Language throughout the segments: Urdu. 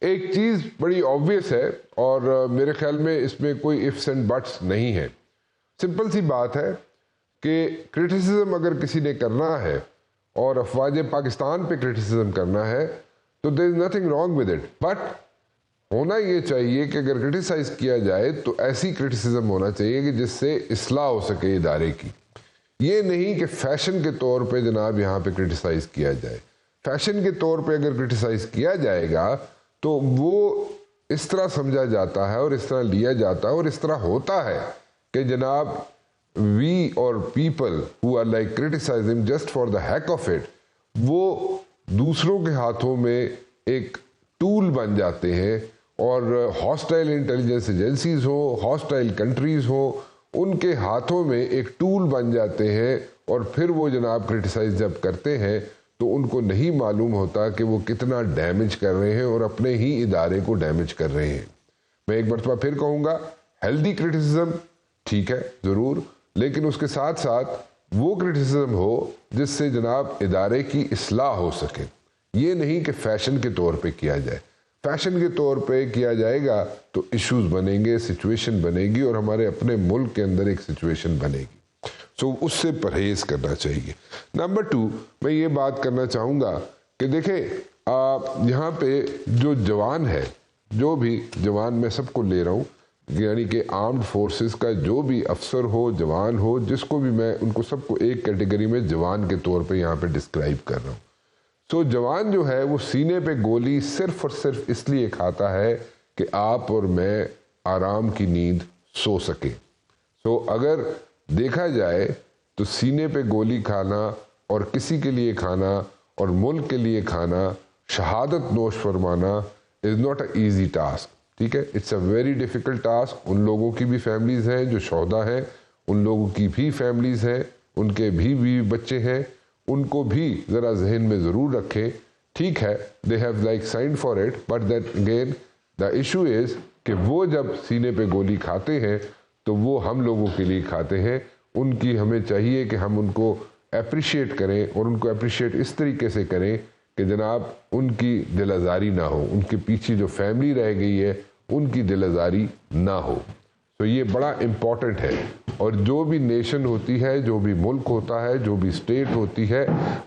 ایک چیز بڑی آبویس ہے اور میرے خیال میں اس میں کوئی ifs and buts نہیں ہے. سمپل سی بات ہے کہ کرٹیسزم اگر کسی نے کرنا ہے اور افواج پاکستان پہ کرٹیسزم کرنا ہے تو there is nothing wrong with it. But ہونا یہ چاہیے کہ اگر کرٹیسائز کیا جائے تو ایسی کرٹیسزم ہونا چاہیے کہ جس سے اصلاح ہو سکے ادارے کی. یہ نہیں کہ فیشن کے طور پہ جناب یہاں پہ کرٹیسائز کیا جائے. فیشن کے طور پہ اگر کرٹیسائز کیا جائے گا تو وہ اس طرح سمجھا جاتا ہے اور اس طرح لیا جاتا ہے اور اس طرح ہوتا ہے کہ جناب we are people who are like criticising just for the heck of it, وہ دوسروں کے ہاتھوں میں ایک ٹول بن جاتے ہیں اور ہاسٹائل انٹیلیجنس ایجنسیز ہو، ہاسٹائل کنٹریز ہو، ان کے ہاتھوں میں ایک ٹول بن جاتے ہیں اور پھر وہ جناب کرٹیسائز جب کرتے ہیں تو ان کو نہیں معلوم ہوتا کہ وہ کتنا ڈیمیج کر رہے ہیں اور اپنے ہی ادارے کو ڈیمیج کر رہے ہیں. میں ایک مرتبہ پھر کہوں گا ہیلدی کرٹیسزم ٹھیک ہے ضرور، لیکن اس کے ساتھ ساتھ وہ کرٹیسزم ہو جس سے جناب ادارے کی اصلاح ہو سکے. یہ نہیں کہ فیشن کے طور پہ کیا جائے. فیشن کے طور پہ کیا جائے گا تو ایشوز بنیں گے، سچویشن بنے گی اور ہمارے اپنے ملک کے اندر ایک سچویشن بنے گی. سو اس سے پرہیز کرنا چاہیے. نمبر 2 میں یہ بات کرنا چاہوں گا کہ دیکھیں یہاں پہ جو جوان ہے، جو بھی جوان میں سب کو لے رہا ہوں، یعنی کہ آرمڈ فورسز کا جو بھی افسر ہو، جوان ہو، جس کو بھی میں ان کو سب کو ایک کیٹیگری میں جوان کے طور پہ یہاں پہ ڈسکرائب کر رہا ہوں. سو جوان جو ہے وہ سینے پہ گولی صرف اور صرف اس لیے کھاتا ہے کہ آپ اور میں آرام کی نیند سو سکیں. سو اگر دیکھا جائے تو سینے پہ گولی کھانا اور کسی کے لیے کھانا اور ملک کے لیے کھانا، شہادت نوش فرمانا is not a easy task. ٹھیک ہے، it's a very difficult task. ان لوگوں کی بھی فیملیز ہیں جو شہدا ہیں، ان لوگوں کی بھی فیملیز ہیں، ان کے بھی بیوی بچے ہیں، ان کو بھی ذرا ذہن میں ضرور رکھیں. ٹھیک ہے، they have like signed for it, but that again the issue is کہ وہ جب سینے پہ گولی کھاتے ہیں تو وہ ہم لوگوں کے لیے کھاتے ہیں. ان کی ہمیں چاہیے کہ ہم ان کو اپریشیٹ کریں اور ان کو اپریشیٹ اس طریقے سے کریں کہ جناب ان کی دل آزاری نہ ہو، ان کے پیچھے جو فیملی رہ گئی ہے ان کی دل آزاری نہ ہو. تو یہ بڑا امپورٹنٹ ہے. اور جو بھی نیشن ہوتی ہے، جو بھی ملک ہوتا ہے، جو بھی اسٹیٹ ہوتی ہے،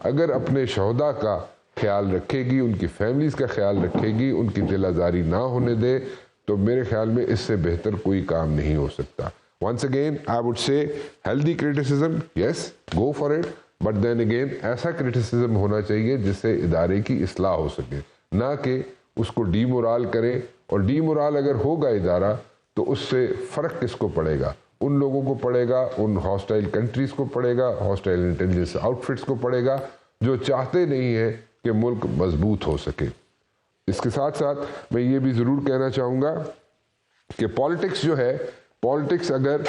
اگر اپنے شہداء کا خیال رکھے گی، ان کی فیملیز کا خیال رکھے گی، ان کی دل آزاری نہ ہونے دے، تو میرے خیال میں اس سے بہتر کوئی کام نہیں ہو سکتا. Once again, I would say healthy criticism, yes, go for it, but then again ایسا criticism ہونا چاہیے جس سے ادارے کی اصلاح ہو سکے، نہ کہ اس کو ڈی مورال کرے. اور ڈی مورال اگر ہوگا ادارہ تو اس سے فرق کس کو پڑے گا؟ ان لوگوں کو پڑے گا، ان ہاسٹائل کنٹریز کو پڑے گا، ہاسٹائل انٹیلیجنس آؤٹ فٹس کو پڑے گا جو چاہتے نہیں ہیں کہ ملک مضبوط ہو سکے. اس کے ساتھ ساتھ میں یہ بھی ضرور کہنا چاہوں گا کہ پالیٹکس جو ہے، پالیٹکس اگر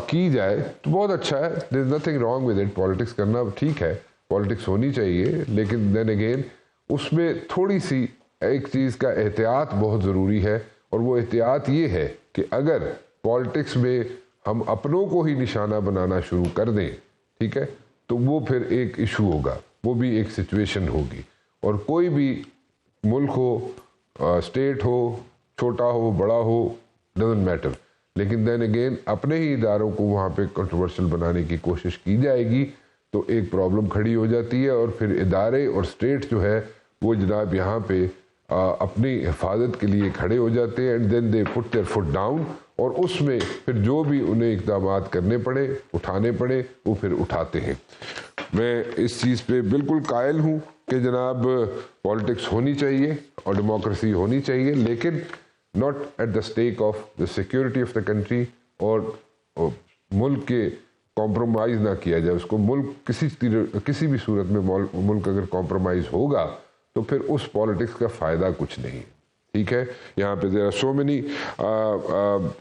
کی جائے تو بہت اچھا ہے. There is nothing wrong with it. Politics کرنا ٹھیک ہے، پالیٹکس ہونی چاہیے، لیکن دین اگین اس میں تھوڑی سی ایک چیز کا احتیاط بہت ضروری ہے. اور وہ احتیاط یہ ہے کہ اگر پالیٹکس میں ہم اپنوں کو ہی نشانہ بنانا شروع کر دیں، ٹھیک ہے، تو وہ پھر ایک ایشو ہوگا، وہ بھی ایک سچویشن ہوگی. اور کوئی بھی ملک ہو، اسٹیٹ ہو، چھوٹا ہو بڑا ہو، ڈزنٹ میٹر، لیکن دین اگین اپنے ہی اداروں کو وہاں پہ کنٹروورشل بنانے کی کوشش کی جائے گی تو ایک پرابلم کھڑی ہو جاتی ہے. اور پھر ادارے اور اسٹیٹ جو ہے وہ جناب یہاں پہ اپنی حفاظت کے لیے کھڑے ہو جاتے ہیں. And then they put their foot down, اور اس میں پھر جو بھی انہیں اقدامات کرنے پڑے، اٹھانے پڑے، وہ پھر اٹھاتے ہیں. میں اس چیز پہ بالکل قائل ہوں کہ جناب پالیٹکس ہونی چاہیے اور ڈیموکریسی ہونی چاہیے، لیکن not at the stake of the security of the country. اور ملک کے کمپرومائز نہ کیا جائے. اس کو ملک کسی بھی صورت میں ملک اگر کمپرومائز ہوگا تو پھر اس پالیٹکس کا فائدہ کچھ نہیں. ٹھیک ہے، یہاں پہ there are so many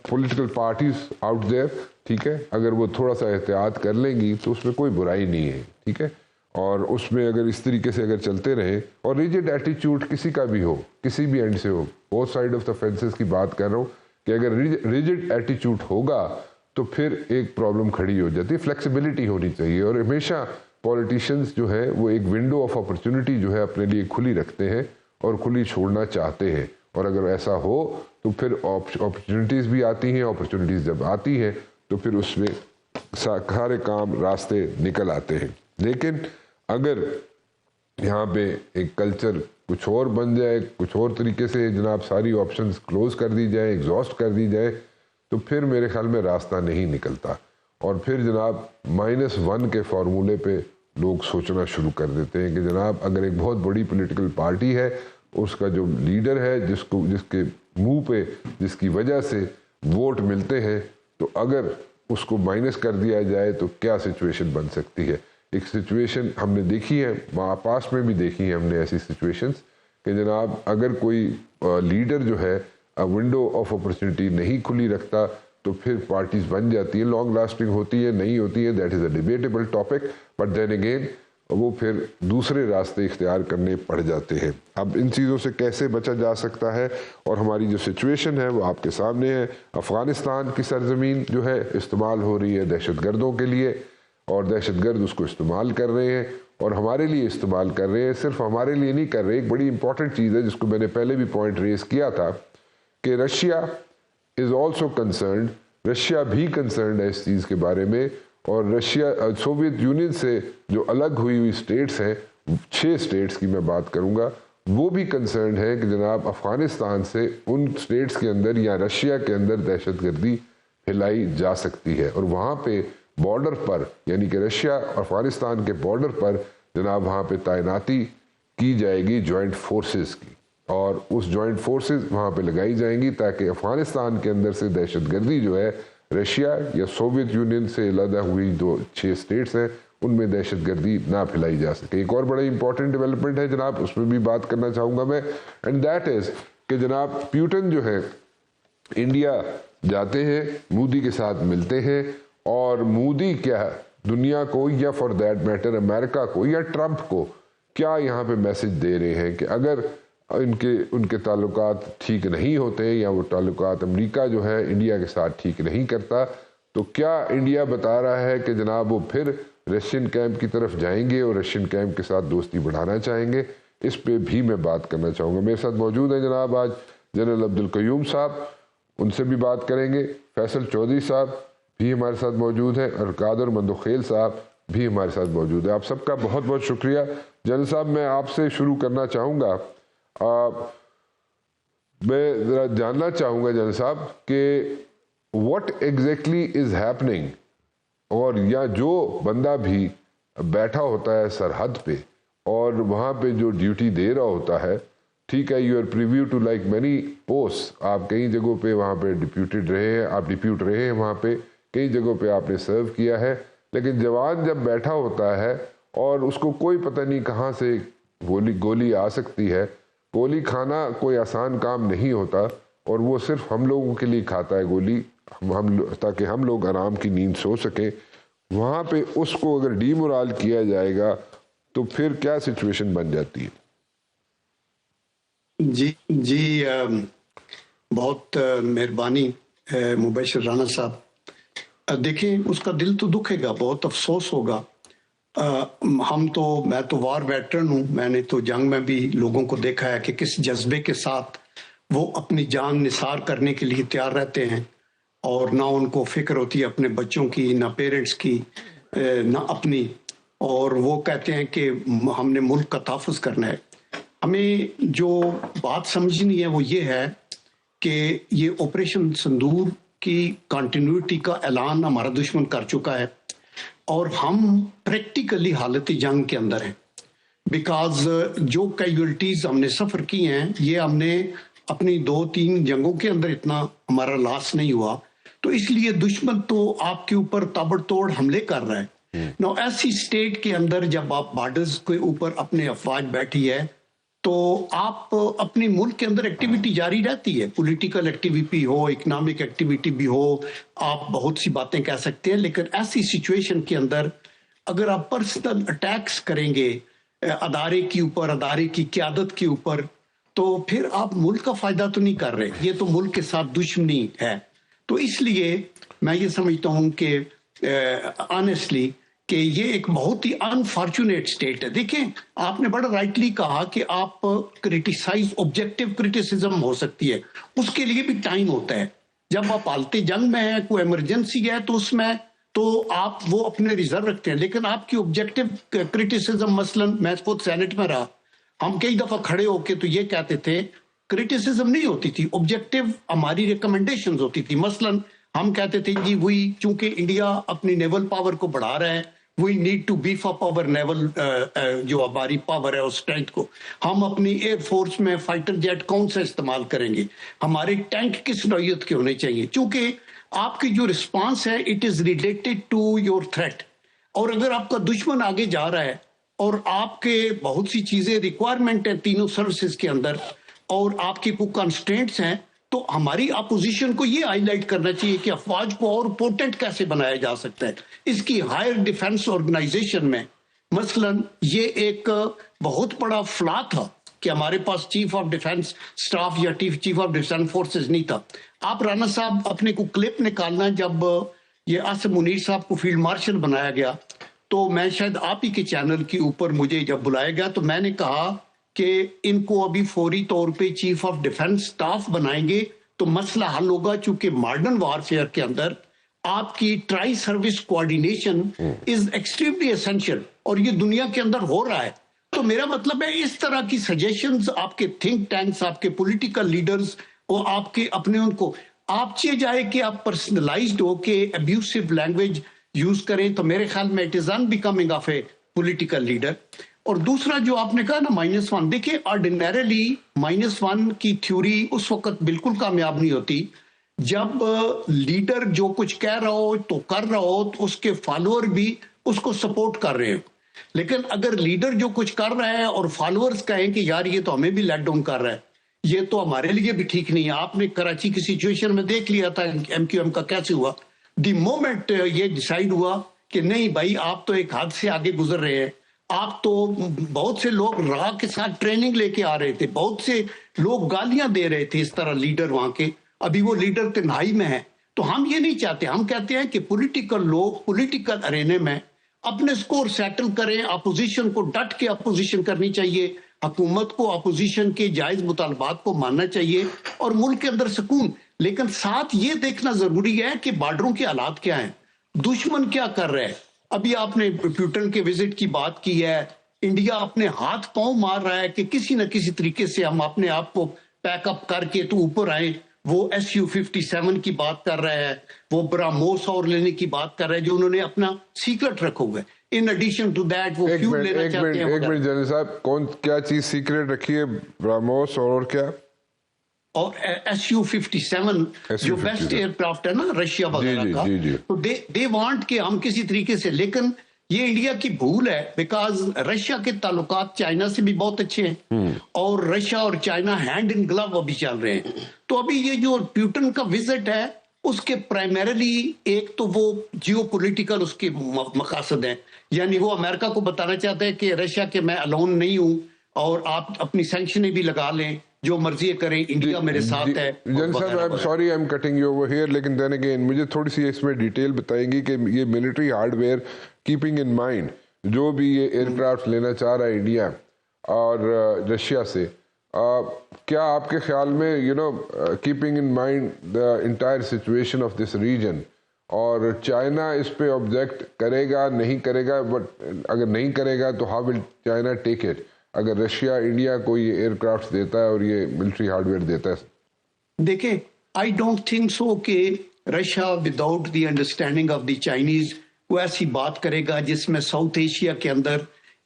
political parties out there. ٹھیک ہے، اگر وہ تھوڑا سا احتیاط کر لیں گی تو اس میں کوئی برائی نہیں ہے. ٹھیک ہے، اور اس میں اگر اس طریقے سے اگر چلتے رہیں اور ریجڈ ایٹیچیوڈ کسی کا بھی ہو، کسی بھی اینڈ سے ہو، بہت سائڈ آف دا فینسز کی بات کر رہا ہوں کہ اگر ریجڈ ایٹیچیوڈ ہوگا تو پھر ایک پرابلم کھڑی ہو جاتی ہے. فلیکسیبلٹی ہونی چاہیے. اور ہمیشہ پولیٹیشینز جو ہے وہ ایک ونڈو آف اپرچونٹی جو ہے اپنے لیے کھلی رکھتے ہیں. اور کھلی چھوڑنا چاہتے ہیں. اور اگر ایسا ہو تو پھر اپرچونٹیز بھی آتی ہیں. اپرچونٹیز جب آتی ہیں تو پھر اس میں سارے کام راستے نکل آتے ہیں. لیکن اگر یہاں پہ ایک کلچر کچھ اور بن جائے, کچھ اور طریقے سے جناب ساری آپشنز کلوز کر دی جائے, ایگزاسٹ کر دی جائے, تو پھر میرے خیال میں راستہ نہیں نکلتا. اور پھر جناب -1 کے فارمولے پہ لوگ سوچنا شروع کر دیتے ہیں کہ جناب اگر ایک بہت بڑی پولیٹیکل پارٹی ہے, اس کا جو لیڈر ہے جس کے منہ پہ جس کی وجہ سے ووٹ ملتے ہیں, تو اگر اس کو مائنس کر دیا جائے تو کیا سچویشن بن سکتی ہے. ایک سچویشن ہم نے دیکھی ہے, پاس میں بھی دیکھی ہے ہم نے ایسی سچویشنز کہ جناب اگر کوئی لیڈر جو ہے ونڈو آف اپرچونٹی نہیں کھلی رکھتا تو پھر پارٹیز بن جاتی ہیں, لانگ لاسٹنگ ہوتی ہے نہیں ہوتی ہے, that is a debatable topic, but then again وہ پھر دوسرے راستے اختیار کرنے پڑ جاتے ہیں. اب ان چیزوں سے کیسے بچا جا سکتا ہے, اور ہماری جو سچویشن ہے وہ آپ کے سامنے ہے. افغانستان کی سرزمین جو ہے استعمال ہو رہی ہے دہشت گردوں کے لیے, اور دہشت گرد اس کو استعمال کر رہے ہیں اور ہمارے لیے استعمال کر رہے ہیں. صرف ہمارے لیے نہیں کر رہے, ایک بڑی امپورٹنٹ چیز ہے جس کو میں نے پہلے بھی پوائنٹ ریز کیا تھا کہ Russia is also concerned, Russia بھی کنسرنڈ ہے اس چیز کے بارے میں. اور رشیا سوویت یونین سے جو الگ ہوئی اسٹیٹس ہیں, 6 اسٹیٹس کی میں بات کروں گا, وہ بھی کنسرنڈ ہے کہ جناب افغانستان سے ان اسٹیٹس کے اندر یا رشیا کے اندر دہشت گردی پھیلائی جا سکتی ہے. اور وہاں پہ بارڈر پر, یعنی کہ رشیا اور افغانستان کے بارڈر پر جناب وہاں پہ تعیناتی کی جائے گی جوائنٹ فورسز کی, اور اس جوائنٹ فورسز وہاں پہ لگائی جائیں گی تاکہ افغانستان کے اندر سے دہشت گردی جو ہے رشیا یا سوویت یونین سے علیحدہ ہوئی 6 اسٹیٹس ہیں ان میں دہشت گردی نہ پھیلائی جا سکے. ایک اور بڑا امپورٹنٹ ڈیولپمنٹ ہے جناب, اس میں بھی بات کرنا چاہوں گا میں, اینڈ دیٹ از کہ جناب پیوٹن جو ہے انڈیا جاتے ہیں, مودی کے ساتھ ملتے ہیں, اور مودی کیا دنیا کو یا فار دیٹ میٹر امریکہ کو یا ٹرمپ کو کیا یہاں پہ میسج دے رہے ہیں کہ اگر ان کے تعلقات ٹھیک نہیں ہوتے یا وہ تعلقات امریکہ جو ہے انڈیا کے ساتھ ٹھیک نہیں کرتا, تو کیا انڈیا بتا رہا ہے کہ جناب وہ پھر رشین کیمپ کی طرف جائیں گے اور رشین کیمپ کے ساتھ دوستی بڑھانا چاہیں گے. اس پہ بھی میں بات کرنا چاہوں گا. میرے ساتھ موجود ہیں جناب آج جنرل عبدالقیوم صاحب, ان سے بھی بات کریں گے. فیصل چودھری صاحب بھی ہمارے ساتھ موجود ہیں, اور قادر مندوخیل صاحب بھی ہمارے ساتھ موجود ہیں. آپ سب کا بہت بہت شکریہ. جنرل صاحب میں آپ سے شروع کرنا چاہوں گا, میں ذرا جاننا چاہوں گا جنرل صاحب کہ what exactly is happening, اور یا جو بندہ بھی بیٹھا ہوتا ہے سرحد پہ اور وہاں پہ جو ڈیوٹی دے رہا ہوتا ہے, ٹھیک ہے, you are privy to like many post, آپ کئی جگہوں پہ وہاں پہ ڈپیوٹیڈ رہے ہیں, آپ ڈپیوٹ رہے ہیں وہاں پہ, کئی جگہوں پہ آپ نے سرو کیا ہے, لیکن جوان جب بیٹھا ہوتا ہے اور اس کو کوئی پتہ نہیں کہاں سے گولی آ سکتی ہے, گولی کھانا کوئی آسان کام نہیں ہوتا, اور وہ صرف ہم لوگوں کے لیے کھاتا ہے گولی, تاکہ ہم لوگ آرام کی نیند سو سکیں. وہاں پہ اس کو اگر ڈی مورال کیا جائے گا تو پھر کیا سچویشن بن جاتی ہے؟ جی بہت مہربانی مبشر رانا صاحب. دیکھیں اس کا دل تو دکھے گا, بہت افسوس ہوگا. میں تو وار ویٹرن ہوں, میں نے تو جنگ میں بھی لوگوں کو دیکھا ہے کہ کس جذبے کے ساتھ وہ اپنی جان نثار کرنے کے لیے تیار رہتے ہیں, اور نہ ان کو فکر ہوتی ہے اپنے بچوں کی, نہ پیرنٹس کی, نہ اپنی, اور وہ کہتے ہیں کہ ہم نے ملک کا تحفظ کرنا ہے. ہمیں جو بات سمجھنی ہے وہ یہ ہے کہ یہ آپریشن سندور کی کنٹینیوٹی کا اعلان ہمارا دشمن کر چکا ہے, اور ہم پریکٹیکلی حالت جنگ کے اندر ہیں. بیکاز جو کیجولٹیز ہم نے سفر کی ہیں, یہ ہم نے اپنی 2-3 جنگوں کے اندر اتنا ہمارا لاس نہیں ہوا, تو اس لیے دشمن تو آپ کے اوپر تابڑ توڑ حملے کر رہا ہے. نو ایسی اسٹیٹ کے اندر جب آپ بارڈرز کے اوپر اپنے افواج بیٹھی ہے تو آپ اپنے ملک کے اندر ایکٹیویٹی جاری رہتی ہے, پولیٹیکل ایکٹیویٹی ہو, اکنامک ایکٹیویٹی بھی ہو, آپ بہت سی باتیں کہہ سکتے ہیں, لیکن ایسی سچویشن کے اندر اگر آپ پرسنل اٹیکس کریں گے ادارے کے اوپر, ادارے کی قیادت کے اوپر, تو پھر آپ ملک کا فائدہ تو نہیں کر رہے, یہ تو ملک کے ساتھ دشمنی ہے. تو اس لیے میں یہ سمجھتا ہوں کہ آنیسٹلی کہ یہ ایک بہت ہی انفارچونیٹ سٹیٹ ہے. دیکھیں آپ نے بڑا رائٹلی کہا کہ آپ کرٹیسائز آبجیکٹو کرٹیسزم ہو سکتی ہے, اس کے لیے بھی ٹائم ہوتا ہے. جب آپ حالت جنگ میں ہیں, کوئی ایمرجنسی ہے, تو اس میں تو آپ وہ اپنے ریزرو رکھتے ہیں. لیکن آپ کی آبجیکٹو کرٹیسزم, مثلا میں خود سینٹ میں رہا, ہم کئی دفعہ کھڑے ہو کے تو یہ کہتے تھے, کرٹیسزم نہیں ہوتی تھی, آبجیکٹو ہماری ریکمنڈیشنز ہوتی تھی. مثلا ہم کہتے تھے جی وہی چونکہ انڈیا اپنی نیول پاور کو بڑھا رہا ہے, وی نیڈ ٹو بیف اپ آور نیول, جو ہماری پاور ہے اس اسٹرینتھ کو, ہم اپنی ایئر فورس میں فائٹر جیٹ کون سا استعمال کریں گے, ہمارے ٹینک کس نوعیت کے ہونے چاہیے, چونکہ آپ کی جو رسپانس ہے it is related to your threat. اور اگر آپ کا دشمن آگے جا رہا ہے اور آپ کے بہت سی چیزیں ریکوائرمنٹ ہیں تینوں سروسز کے اندر, اور آپ کی کوئی کنسٹرینٹس ہیں, تو ہماری اپوزیشن کو یہ ہائی لائٹ کرنا چاہیے کہ افواج کو اور پوٹنٹ کیسے بنایا جا سکتا ہے. اس کی ہائر ڈیفنس آرگنائزیشن میں مثلا یہ ایک بہت بڑا فلا تھا کہ ہمارے پاس چیف آف ڈیفنس سٹاف یا چیف آف ڈیفنس فورسز نہیں تھا. آپ رانا صاحب اپنے کو کلپ نکالنا, جب یہ آصف منیر صاحب کو فیلڈ مارشل بنایا گیا, تو میں شاید آپ ہی کے چینل کے اوپر مجھے جب بلایا گیا تو میں نے کہا کہ ان کو ابھی فوری طور پہ چیف آف ڈیفنس سٹاف بنائیں گے تو مسئلہ حل ہوگا, چونکہ ماڈرن وارفیئر کے اندر آپ کی try service coordination is extremely essential, اور یہ دنیا کے اندر ہو رہا ہے. تو میرا مطلب ہے اس طرح کی سجیشنز آپ کے تھنک ٹینکس, آپ کے پولیٹیکل لیڈرز اور آپ کے اپنے ان کو آپ چاہے جائے کہ آپ پرسنلائزڈ ہو کے ابیوسو لینگویج یوز کریں, تو میرے خیال میں it is in becoming of a political leader. اور دوسرا جو آپ نے کہا نا -1, دیکھیں آرڈینریلی -1 کی تھیوری اس وقت بالکل کامیاب نہیں ہوتی جب لیڈر جو کچھ کہہ رہا ہو تو کر رہا ہو, تو اس کے فالوور بھی اس کو سپورٹ کر رہے ہیں. لیکن اگر لیڈر جو کچھ کر رہا ہے اور فالوورز کہیں کہ یار یہ تو ہمیں بھی لیٹ ڈاؤن کر رہا ہے, یہ تو ہمارے لیے بھی ٹھیک نہیں ہے. آپ نے کراچی کی سچویشن میں دیکھ لیا تھا MQM کا کیسے ہوا. دی مومنٹ یہ ڈیسائیڈ ہوا کہ نہیں بھائی آپ تو ایک حد سے آگے گزر رہے ہیں, آپ تو بہت سے لوگ راہ کے ساتھ ٹریننگ لے کے آ رہے تھے, بہت سے لوگ گالیاں دے رہے تھے اس طرح لیڈر وہاں کے, ابھی وہ لیڈر تنہائی میں ہیں. تو ہم یہ نہیں چاہتے, ہم کہتے ہیں کہ پولیٹیکل لوگ پولیٹیکل ارینے میں اپنے سکور سیٹل کریں, اپوزیشن کو ڈٹ کے اپوزیشن کرنی چاہیے, حکومت کو اپوزیشن کے جائز مطالبات کو ماننا چاہیے, اور ملک کے اندر سکون. لیکن ساتھ یہ دیکھنا ضروری ہے کہ بارڈروں کے حالات کیا ہیں, دشمن کیا کر رہا ہے. ابھی آپ نے پیوٹن کے وزٹ کی بات کی ہے, انڈیا اپنے ہاتھ پاؤں مار رہا ہے کہ کسی نہ کسی طریقے سے ہم اپنے آپ کو پیک اپ کر کے تو اوپر آئیں. وہ SU-57 کی بات کر رہا ہے, وہ براموس اور لینے کی بات کر رہا ہے جو انہوں نے اپنا سیکرٹ رکھا ہوا ہے. ان ایڈیشن ٹو دیٹ وہ فیول لینا چاہتے ہیں. ایک منٹ جنرل صاحب, کون کیا چیز سیکرٹ رکھی ہے؟ براموس اور کیا؟ اور SU-57 جو بیسٹ ایئر کرافٹ ہے نا رشیا وغیرہ کا, تو دے وانٹ کہ ہم کسی طریقے سے, لیکن یہ انڈیا کی بھول ہے بیکاز رشیا کے تعلقات چائنا سے بھی بہت اچھے ہیں, اور رشیا اور چائنا ہینڈ ان گلو ابھی چل رہے ہیں. تو ابھی یہ جو پیوٹن کا وزٹ ہے اس کے پرائمریلی ایک تو وہ جیو پولیٹیکل اس کے مقاصد ہیں, یعنی وہ امریکہ کو بتانا چاہتا ہے کہ رشیا کے میں الون نہیں ہوں, اور آپ اپنی سینکشنیں بھی لگا لیں, جو مرضی کریں, انڈیا میرے ساتھ ہے. جن صاحب sorry I am cutting you over here, لیکن دین اگین مجھے تھوڑی سی اس میں ڈیٹیل بتائیں گی کہ یہ military hard where keeping in mind جو بھی یہ ایئر کرافٹ لینا چاہ رہا ہے انڈیا اور رشیا سے, کیا آپ کے خیال میں keeping in mind the entire situation of this region, اور چائنا اس پہ آبجیکٹ کرے گا نہیں کرے گا, بٹ اگر نہیں کرے گا تو how will China take it اگر رشیا انڈیا کو یہ ایئر کرافٹ دیتا ہے اور یہ ملٹری ہارڈ ویئر دیتا ہے؟ دیکھیں آئی ڈونٹ تھنک سو کہ Russia without the understanding of the Chinese وہ ایسی بات کرے گا جس میں ساؤتھ ایشیا کے اندر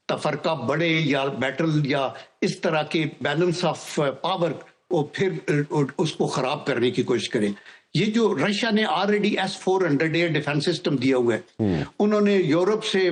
تفرقہ بڑھے یا بیٹل یا اس طرح کے بیلنس آف پاور وہ پھر اس کو خراب کرنے کی کوشش کرے. یہ جو رشیا نے already S-400 air defence system دیا ہوا ہے, انہوں نے یورپ سے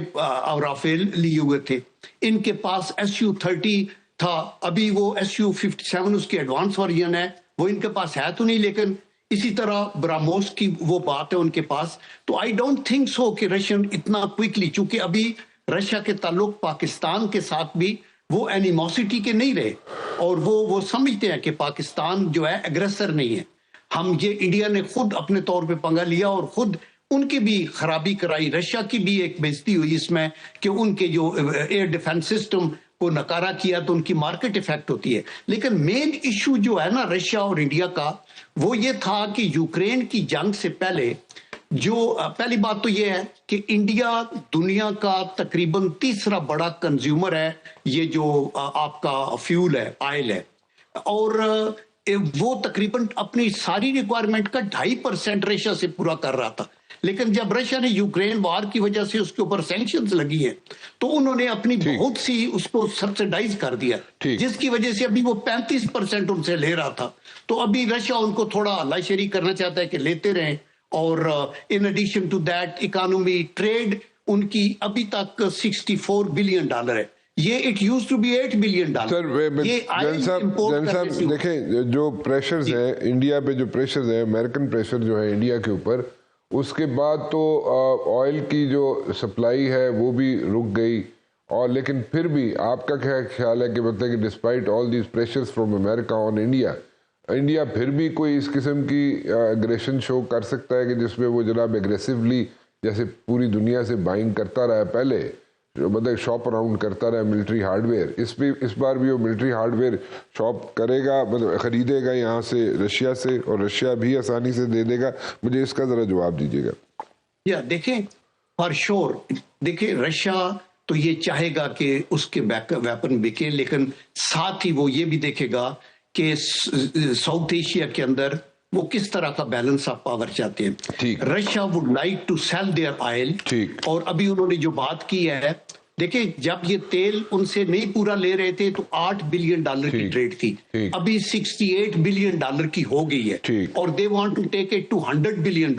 رافیل لیے ہوئے تھے, ان کے پاس SU-30 تھا, ابھی وہ SU-57 اس کی ایڈوانس ورژن ہے, وہ ان کے پاس ہے تو نہیں, لیکن اسی طرح براموس کی وہ بات ہے ان کے پاس. تو آئی ڈونٹ تھنک سو کہ رشین اتنا کوئکلی, چونکہ ابھی رشیا کے تعلق پاکستان کے ساتھ بھی وہ اینیموسٹی کے نہیں رہے, اور وہ سمجھتے ہیں کہ پاکستان جو ہے ایگریسر نہیں ہے. ہم یہ انڈیا نے خود اپنے طور پہ پنگا لیا اور خود ان کی بھی خرابی کرائی. رشیا کی بھی ایک بےزتی ہوئی اس میں کہ ان کے جو ایئر ڈیفنس سسٹم کو نکارا کیا تو ان کی مارکیٹ افیکٹ ہوتی ہے. لیکن مین ایشو جو ہے نا رشیا اور انڈیا کا وہ یہ تھا کہ یوکرین کی جنگ سے پہلے جو پہلی بات تو یہ ہے کہ انڈیا دنیا کا تقریباً تیسرا بڑا کنزیومر ہے یہ جو آپ کا فیول ہے آئل ہے, اور وہ تقریباً اپنی ساری ریکوائرمنٹ کا 2.5% رشیا سے پورا کر رہا تھا. لیکن جب رشیا نے یوکرین وار کی وجہ سے اس کے اوپر سینکشنز لگی ہیں تو انہوں نے اپنی بہت سی اس کو سبسیڈائز کر دیا, جس کی وجہ سے ابھی وہ 35% ان سے لے رہا تھا. تو ابھی رشیا ان کو تھوڑا ہلا شیری کرنا چاہتا ہے کہ لیتے رہیں, اور in addition to that economy trade ان کی ابھی تک $64 بلین ہے. یہ it use to be $8 billion. Sir دیکھیں جو پریشرز ہیں انڈیا پہ, جو پریشرز ہیں امریکن پریشر جو ہے انڈیا کے اوپر, اس کے بعد تو آئل کی جو سپلائی ہے وہ بھی رک گئی. اور لیکن پھر بھی آپ کا کیا خیال ہے کہ مطلب کہ despite all these pressures from America on India, India پھر بھی کوئی اس قسم کی اگریشن شو کر سکتا ہے کہ جس میں وہ جناب اگریسولی جیسے پوری دنیا سے بائنگ کرتا رہا ہے پہلے, مطلب شاپ اراؤنڈ کرتا رہا ملٹری ہارڈ ویئر, اس بار بھی وہ ملٹری ہارڈ ویئر شاپ کرے گا, مطلب خریدے گا یہاں سے رشیا سے, اور رشیا بھی آسانی سے دے دے گا؟ مجھے اس کا ذرا جواب دیجیے گا. دیکھیں فار شور, دیکھیں رشیا تو یہ چاہے گا کہ اس کے ویپن بکے, لیکن ساتھ ہی وہ یہ بھی دیکھے گا کہ ساؤتھ ایشیا کے اندر وہ کس طرح کا بیلنس آف پاور چاہتے ہیں. Russia would like to sell their oil, اور ابھی انہوں نے جو بات کی ہے, دیکھیں جب یہ تیل ان سے نہیں پورا لے رہے تھے تو $8 بلین کی ٹریڈ تھی, ابھی $68 بلین کی ہو گئی ہے, اور they want to take it to $100 billion.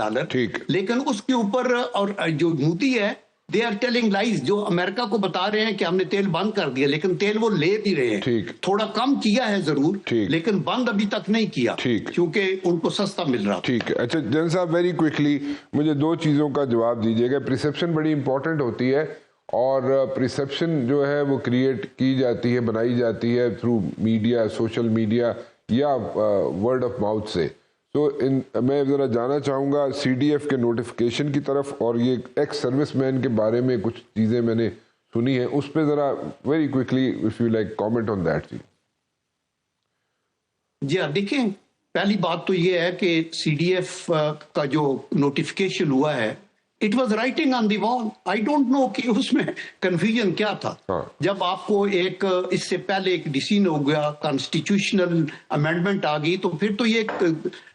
لیکن اس کے اوپر اور جو مودی ہے دے آر ٹیلنگ لائز, جو امریکہ کو بتا رہے ہیں کہ ہم نے تیل بند کر دیا, لیکن تیل وہ لے بھی رہے ہیں, تھوڑا کم کیا ہے ضرور, لیکن بند ابھی تک نہیں کیا کیونکہ ان کو سستا مل رہا. ٹھیک ہے. اچھا جن صاحب ویری کوئکلی مجھے 2 چیزوں کا جواب دیجیے گا. پرسیپشن بڑی امپورٹنٹ ہوتی ہے, اور پرسیپشن جو ہے وہ کریٹ کی جاتی ہے, بنائی جاتی ہے تھرو میڈیا, سوشل میڈیا یا ورڈ آف ماؤتھ سے. تو میں ذرا جانا چاہوں گا سی ڈی ایف کے نوٹیفیکیشن کی طرف, اور یہ ایکس سروس مین کے بارے میں کچھ چیزیں میں نے سنی ہیں, اس پہ ذرا very quickly if you like comment on that. جی دیکھیں پہلی بات تو یہ ہے کہ سی ڈی ایف کا جو نوٹیفیکیشن ہوا ہے اٹ واز رائٹنگ آن دی وال. آئی ڈونٹ نو کہ اس میں کنفیوژن کیا تھا. جب آپ کو ایک اس سے پہلے ایک ڈیسیژن ہو گیا, کانسٹیٹیوشنل امینڈمنٹ آ گئی, تو پھر تو یہ ایک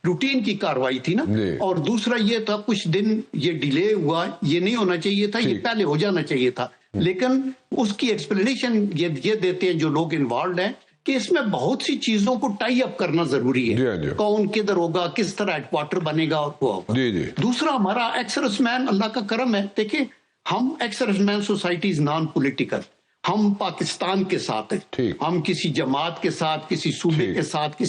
روٹین کی کاروائی تھی نا. اور دوسرا یہ تھا کچھ دن یہ ڈیلے ہوا, یہ نہیں ہونا چاہیے تھا, یہ پہلے ہو جانا چاہیے تھا. لیکن اس کی ایکسپلینیشن یہ دیتے ہیں جو لوگ انوالوڈ ہیں کہ اس میں بہت سی چیزوں کو ٹائی اپ کرنا ضروری ہے, کون کدھر ہوگا, کس طرح ہیڈ کوارٹر بنے گا, اور وہ ہوگا. دوسرا ہمارا ایکس سروس مین, اللہ کا کرم ہے, دیکھیں ہم ایکس سروس مین سوسائٹیز نان پولیٹیکل, ہم پاکستان کے ساتھ ہیں, ہم کسی جماعت کے ساتھ, کسی صوبے کے ساتھ,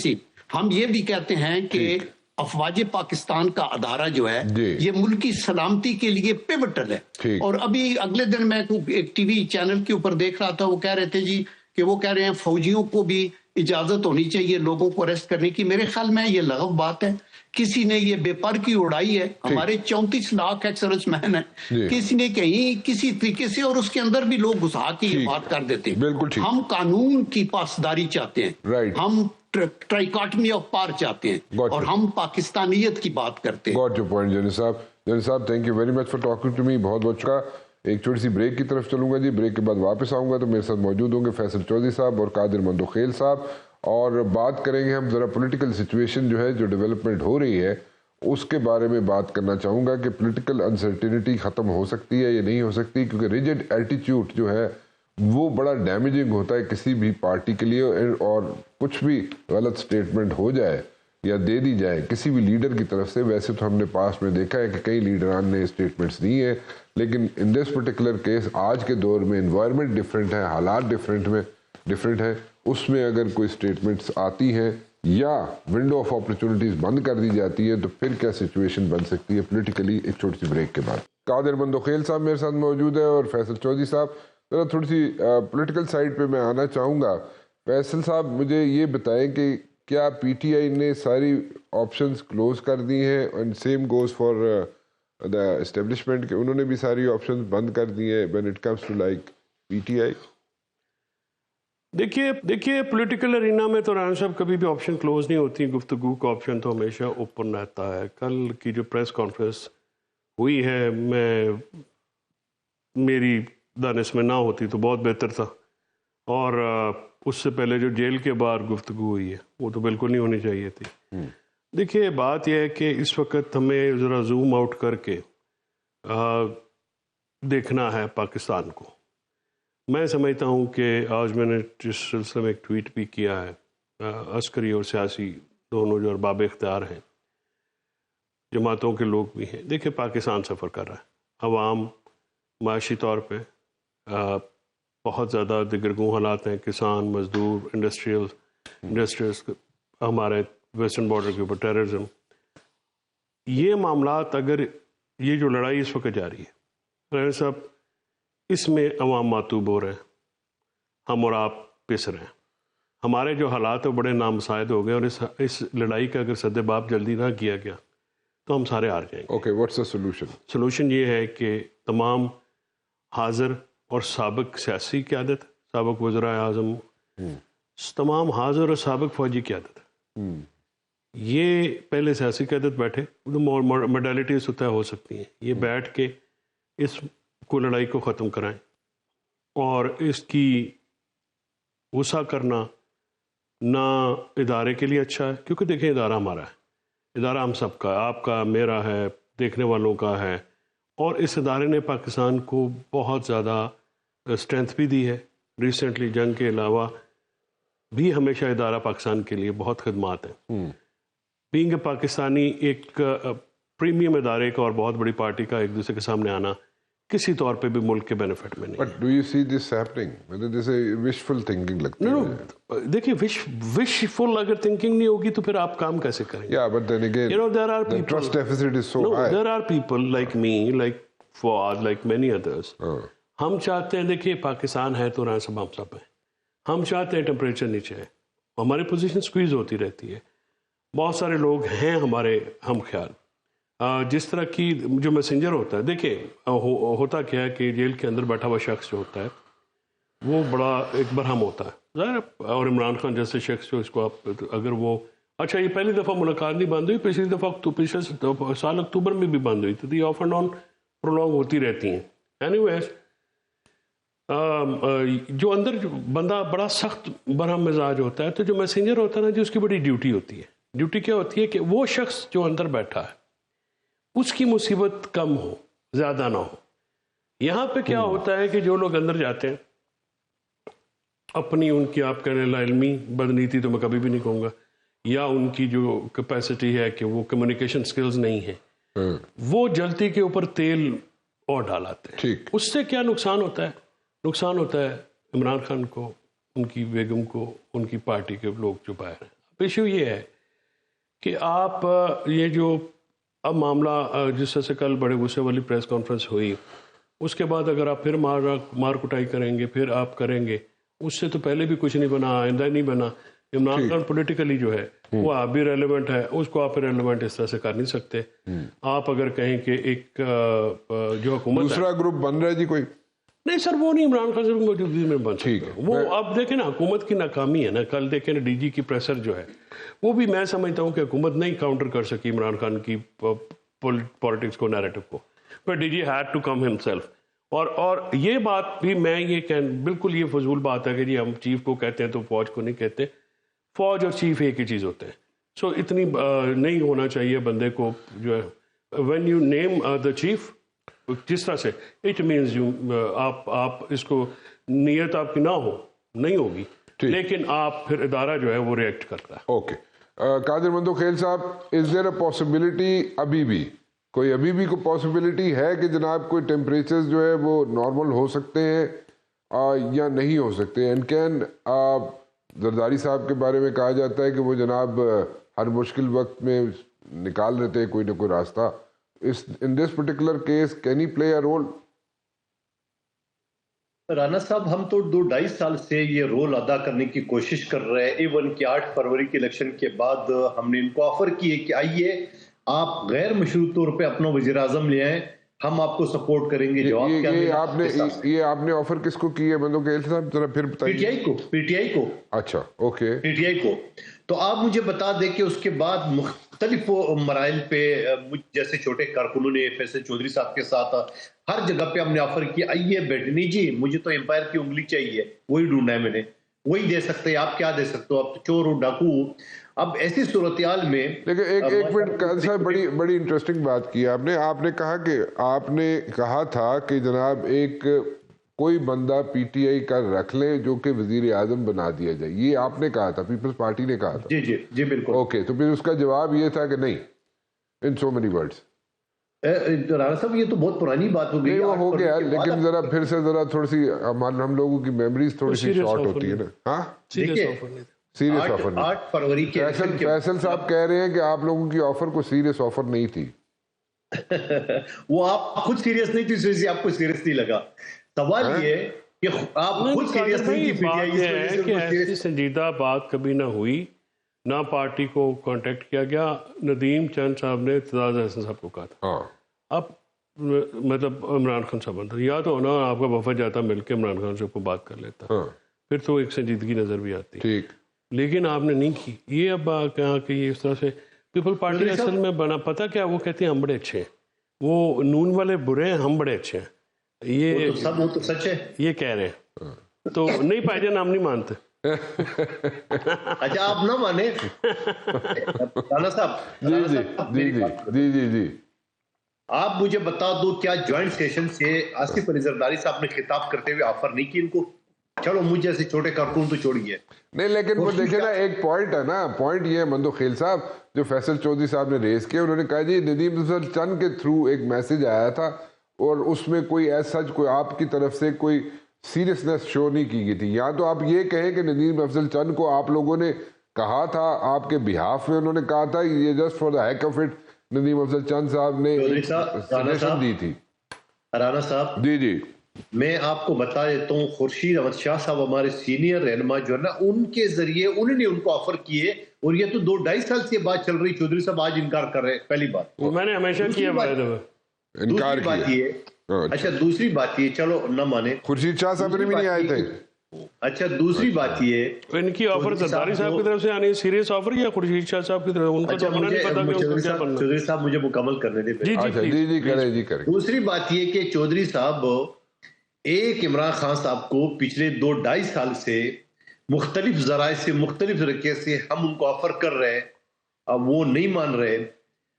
ہم یہ بھی کہتے ہیں کہ افواج پاکستان کا ادارہ جو ہے یہ ملکی سلامتی کے لیے پیوٹل ہے. اور ابھی اگلے دن میں ایک ٹی وی چینل کے اوپر دیکھ رہا تھا, وہ کہہ رہے تھے جی کہ وہ کہہ رہے ہیں فوجیوں کو بھی اجازت ہونی چاہیے لوگوں کو اریسٹ کرنے کی. میرے خیال میں یہ لغو بات ہے, کسی نے یہ بے پر کی اڑائی ہے. ہمارے 34 لاکھ ایکس سروس مین ہیں, کسی نے کہیں کسی طریقے سے, اور اس کے اندر بھی لوگ گھسا کے یہ بات کر دیتے ہیں. ہم قانون کی پاسداری چاہتے ہیں, ہم ٹرائیکاٹمی آف پار چاہتے ہیں, اور ہم پاکستانیت کی بات کرتے ہیں. گاٹ یور پوائنٹ جن صاحب, thank you very much for talking to me. بہت بہت شکریہ. ایک چھوٹی سی بریک کی طرف چلوں گا جی, بریک کے بعد واپس آؤں گا تو میرے ساتھ موجود ہوں گے فیصل چودھری صاحب اور قادر مندوخیل صاحب, اور بات کریں گے ہم ذرا پولیٹیکل سچویشن جو ہے, جو ڈیولپمنٹ ہو رہی ہے اس کے بارے میں بات کرنا چاہوں گا کہ پولیٹیکل انسرٹینٹی ختم ہو سکتی ہے یا نہیں ہو سکتی, کیونکہ ریجڈ ایٹیٹیوڈ جو ہے وہ بڑا ڈیمیجنگ ہوتا ہے کسی بھی پارٹی کے لیے, اور کچھ بھی غلط سٹیٹمنٹ ہو جائے یا دے دی جائے کسی بھی لیڈر کی طرف سے. ویسے تو ہم نے پاس میں دیکھا ہے کہ کئی لیڈران نے اسٹیٹمنٹس دی ہیں, لیکن ان دس پرٹیکولر کیس آج کے دور میں انوائرمنٹ ڈفرینٹ ہے, حالات ڈفرینٹ ہیں, اس میں اگر کوئی اسٹیٹمنٹس آتی ہیں یا ونڈو آف اپرچونٹیز بند کر دی جاتی ہے تو پھر کیا سچویشن بن سکتی ہے پولیٹیکلی. ایک چھوٹی سی بریک کے بعد قادر مندوخیل صاحب میرے ساتھ موجود ہے اور فیصل چودھری صاحب. ذرا تھوڑی سی پولیٹیکل سائڈ پہ میں آنا چاہوں گا. فیصل صاحب مجھے یہ بتائیں کہ کیا پی ٹی آئی نے ساری آپشنز کلوز کر دی ہیں, and same goes for the establishment کہ انہوں نے بھی ساری آپشن بند کر دی ہیں when it comes to like PTI. دیکھیے پولیٹیکل ارینا میں تو رانا صاحب کبھی بھی آپشن کلوز نہیں ہوتی, گفتگو کا آپشن تو ہمیشہ اوپن رہتا ہے. کل کی جو پریس کانفرنس ہوئی ہے, میری دانش میں نہ ہوتی تو بہت بہتر تھا, اور اس سے پہلے جو جیل کے باہر گفتگو ہوئی ہے وہ تو بالکل نہیں ہونی چاہیے تھی. دیکھیے بات یہ ہے کہ اس وقت ہمیں ذرا زوم آؤٹ کر کے دیکھنا ہے پاکستان کو. میں سمجھتا ہوں کہ آج میں نے اس سلسلے میں ایک ٹویٹ بھی کیا ہے, عسکری اور سیاسی دونوں جو ارباب اختیار ہیں, جماعتوں کے لوگ بھی ہیں. دیکھیں پاکستان سفر کر رہا ہے, عوام معاشی طور پہ بہت زیادہ دگرگوں حالات ہیں, کسان, مزدور, انڈسٹریز, ہمارے ویسٹرن بارڈر کے اوپر ٹیررزم. یہ معاملات, اگر یہ جو لڑائی اس وقت جاری ہے رانا صاحب, اس میں عوام معتوب ہو رہے ہیں, ہم اور آپ پس رہے ہیں. ہمارے جو حالات ہیں بڑے نامساعد ہو گئے, اور اس لڑائی کا اگر سد باب جلدی نہ کیا گیا تو ہم سارے ہار جائیں گے. Okay, what's the solution? Solution یہ ہے کہ تمام حاضر اور سابق سیاسی قیادت, سابق وزراء اعظم, تمام حاضر اور سابق فوجی قیادت, یہ پہلے سیاسی قیادت بیٹھے, موڈیلٹیز طے ہو سکتی ہیں, یہ بیٹھ کے اس کو لڑائی کو ختم کرائیں, اور اس کی غصہ کرنا نہ ادارے کے لیے اچھا ہے, کیونکہ دیکھیں ادارہ ہمارا ہے, ادارہ ہم سب کا, آپ کا, میرا ہے, دیکھنے والوں کا ہے, اور اس ادارے نے پاکستان کو بہت زیادہ اسٹرینتھ بھی دی ہے. ریسنٹلی جنگ کے علاوہ بھی ہمیشہ ادارہ پاکستان کے لیے بہت خدمات ہیں. بینگ اے پاکستانی, ایک پریمیم ادارے کا اور بہت بڑی پارٹی کا ایک دوسرے کے سامنے آنا کسی طور پہ بھی ملک کے بینیفٹ میں نہیں. But do you see this happening? Whether this is wishful thinking لگتا ہے. دیکھیے wishful اگر thinking نہیں ہوگی تو پھر آپ کام کیسے کریں گے؟ Yeah, but then again, the trust deficit is so high. There are people like me, like Fawad, like many others. ہم چاہتے ہیں, دیکھیے پاکستان ہے تو رانا صاحب ہم سب ہیں, ہم چاہتے ہیں ٹیمپریچر نیچے ہے, ہماری پوزیشن سکویز ہوتی رہتی ہے. بہت سارے لوگ ہیں ہمارے ہم خیال, جس طرح کی جو میسنجر ہوتا ہے, دیکھیں ہوتا کیا ہے کہ جیل کے اندر بیٹھا ہوا شخص جو ہوتا ہے وہ بڑا ایک برہم ہوتا ہے ظاہر, اور عمران خان جیسے شخص جو اس کو آپ اگر وہ اچھا یہ پہلی دفعہ ملاقات نہیں بند ہوئی, پچھلی دفعہ پچھلے سال اکتوبر میں بھی بند ہوئی, تو یہ آف اینڈ آن پرولونگ ہوتی رہتی ہیں. اینی ویز جو اندر جو بندہ بڑا سخت برہم مزاج ہوتا ہے, تو جو میسنجر ہوتا ہے نا جی, اس کی بڑی ڈیوٹی ہوتی ہے. ڈیوٹی کیا ہوتی ہے کہ وہ شخص جو اندر بیٹھا ہے اس کی مصیبت کم ہو, زیادہ نہ ہو. یہاں پہ کیا ہوتا ہے کہ جو لوگ اندر جاتے ہیں اپنی, ان کی آپ کہنے لا علمی بدنیتی تو میں کبھی بھی نہیں کہوں گا, یا ان کی جو کیپیسٹی ہے کہ وہ کمیونیکیشن سکلز نہیں ہے, وہ جلتی کے اوپر تیل اور ڈالاتے ہیں. اس سے کیا نقصان ہوتا ہے؟ نقصان ہوتا ہے عمران خان کو, ان کی بیگم کو, ان کی پارٹی کے لوگ جو باہر ہیں. ایشو یہ ہے کہ آپ یہ جو اب معاملہ جس طرح سے کل بڑے غصے والی پریس کانفرنس ہوئی, اس کے بعد اگر آپ پھر مار کٹائی کریں گے, پھر آپ کریں گے, اس سے تو پہلے بھی کچھ نہیں بنا, آئندہ نہیں بنا. عمران خان پولیٹیکلی جو ہے وہ آپ بھی ریلیونٹ ہے, اس کو آپ ریلیونٹ اس طرح سے کر نہیں سکتے. آپ اگر کہیں کہ ایک جو حکومت دوسرا گروپ بن رہا ہے جی کوئی نہیں سر, وہ نہیں عمران خان صاحب موجودگی میں بن سکتا. وہ اب دیکھیں نا حکومت کی ناکامی ہے نا, کل دیکھیں نا ڈی جی کی پریسر جو ہے وہ بھی میں سمجھتا ہوں کہ حکومت نہیں کاؤنٹر کر سکی عمران خان کی پولیٹکس کو, نیریٹو کو, پر D G head to come himself. اور یہ بات بھی میں یہ بالکل یہ فضول بات ہے کہ جی ہم چیف کو کہتے ہیں تو فوج کو نہیں کہتے. فوج اور چیف ایک ہی چیز ہوتے ہیں. سو اتنی نہیں ہونا چاہیے بندے کو جو ہے, when you name the chief جس طرح سے اٹ مینز یو, آپ اس کو نیت آپ کی نہ ہو نہیں ہوگی, لیکن آپ پھر ادارہ جو ہے وہ ریئیکٹ کرتا ہے. اوکے, قادر مندو خیل صاحب, از دیر اے پاسبلٹی ابھی بھی کوئی پاسبلٹی ہے کہ جناب کوئی ٹیمپریچر جو ہے وہ نارمل ہو سکتے ہیں یا نہیں ہو سکتے؟ اینڈ کین زرداری صاحب کے بارے میں کہا جاتا ہے کہ وہ جناب ہر مشکل وقت میں نکال لیتے ہیں کوئی نہ کوئی راستہ. In this particular case, can he play a role? Rana صاحب ہم تو 2-2.5 سال سے یہ رول ادا کرنے کی کوشش کر رہے ہیں. ایون کہ 8 فروری کے الیکشن کے بعد ہم نے ان کو آفر کیے کہ آئیے آپ غیر مشروط طور پہ اپنا وزیر اعظم لے آئیں, ہم آپ کو سپورٹ کریں گے. جواب کیا یہ آپ نے آفر کس کو کی ہے بندوں کے صاحب ذرا پھر بتائیے. پی ٹی آئی کو. اچھا اوکے, پی ٹی آئی کو. تو آپ مجھے بتا دیں کہ اس کے بعد مختلف مراحل پہ جیسے چھوٹے کارکنوں نے فیصل چودھری صاحب کے ساتھ ہر جگہ پہ ہم نے آفر کیا, آئیے بیٹھنی جی, مجھے تو امپائر کی انگلی چاہیے, وہی ڈھونڈا ہے میں نے, وہی دے سکتے ہیں, آپ کیا دے سکتے ہو, آپ تو چور ہو, ڈاکو. اب ایسی صورتحال میں لیکن ایک منٹ صاحب, بڑی انٹرسٹنگ بات کی آپ نے کہا تھا کہ جناب ایک کوئی بندہ پی ٹی آئی کا رکھ لے جو کہ وزیر اعظم بنا دیا جائے, یہ آپ نے کہا تھا, پیپلز پارٹی نے کہا تھا. جی بالکل. اوکے, تو پھر اس کا جواب یہ تھا کہ نہیں, ان سو مینی ورڈز. رانا صاحب یہ تو بہت پرانی بات ہو گئی. وہ ہو گیا, لیکن ذرا پھر سے ذرا تھوڑی سی ہم لوگوں کی میموریز تھوڑی سی شارٹ ہوتی ہے نا. ہاں سیریس آفر نہیں. 8 فروری کے فیصل صاحب کہہ رہے ہیں کہ آپ لوگوں کی آفر کو سیریس آفر نہیں تھی. وہ آپ خود سیریس نہیں تھی, اس وجہ سے آپ کو سیریس نہیں لگا. سوال یہ کہ آپ خود سیریس نہیں تھی. ایسی سنجیدہ بات کبھی نہ ہوئی, نہ پارٹی کو کانٹیکٹ کیا گیا. ندیم چند صاحب نے اعتزاز احسن صاحب کو کہا تھا. اب مطلب عمران خان صاحب اندر یا تو ہونا آپ کا وفد جاتا مل کے عمران خان صاحب کو بات کر لیتا, پھر تو ایک سنجیدگی نظر بھی آتی. ٹھیک, لیکن آپ نے نہیں کی. یہ اب کہاں کہ یہ اس طرح سے پیپل پارٹی اصل میں بنا, پتہ کیا وہ کہتے ہیں ہم بڑے اچھے ہیں, وہ نون والے برے ہیں, ہم بڑے اچھے ہیں, یہ سب تو سچ ہے, یہ کہہ رہے ہیں. تو نہیں پائے جان, ہم نہیں مانتے. اچھا آپ نہ مانے رانا صاحب. جی آپ مجھے بتا دو, کیا جوائنٹ سیشن سے آصف علی زرداری صاحب نے خطاب کرتے ہوئے آفر نہیں کی ان کو؟ چلو مجھ جیسے چھوٹے کارکن تو چھوڑیے نہیں, لیکن وہ دیکھیں نا ایک پوائنٹ ہے نا, پوائنٹ یہ ہے مندو خیل صاحب جو فیصل چودھری صاحب نے ریز کیا, انہوں نے کہا جی ندیم افضل چند کے تھرو ایک میسج آیا تھا اور اس میں کوئی ایسا کوئی آپ کی طرف سے کوئی سیریسنس شو نہیں کی گئی تھی. یا تو آپ یہ کہیں کہ ندیم افضل چند کو آپ لوگوں نے کہا تھا, آپ کے بہاف میں انہوں نے کہا تھا, یہ just for the heck of it Nadeem Afzal Chan صاحب نے سجیشن دی تھی. رانا صاحب جی میں آپ کو بتا دیتا ہوں, خورشید احمد شاہ صاحب ہمارے سینئر رہنما جو ہے نا, ان کے ذریعے انہوں نے ان کو آفر کیے, اور یہ تو 2-2.5 سال سے بات چل رہی. چودھری صاحب آج انکار کر رہے ہیں, پہلی بات میں نے ہمیشہ کیا. دوسری بات یہ, اچھا دوسری بات یہ, چلو نہ مانے, خورشید شاہ صاحب نے بھی نہیں آئے تھے. اچھا دوسری بات یہ, ان کی آفر زرداری صاحب کی طرف سے آنی سیریس آفر یا خورشید شاہ صاحب کی طرف؟ ان کو تو ہونا نہیں پتا کہ ان کو کیا بننا. چودھری صاحب مجھے مکمل کرنے دیں. جی کریں. دوسری بات یہ کہ چودھری صاحب ایک عمران خان صاحب کو پچھلے 2-2.5 سال سے مختلف ذرائع سے مختلف طریقے سے ہم ان کو آفر کر رہے ہیں, اب وہ نہیں مان رہے,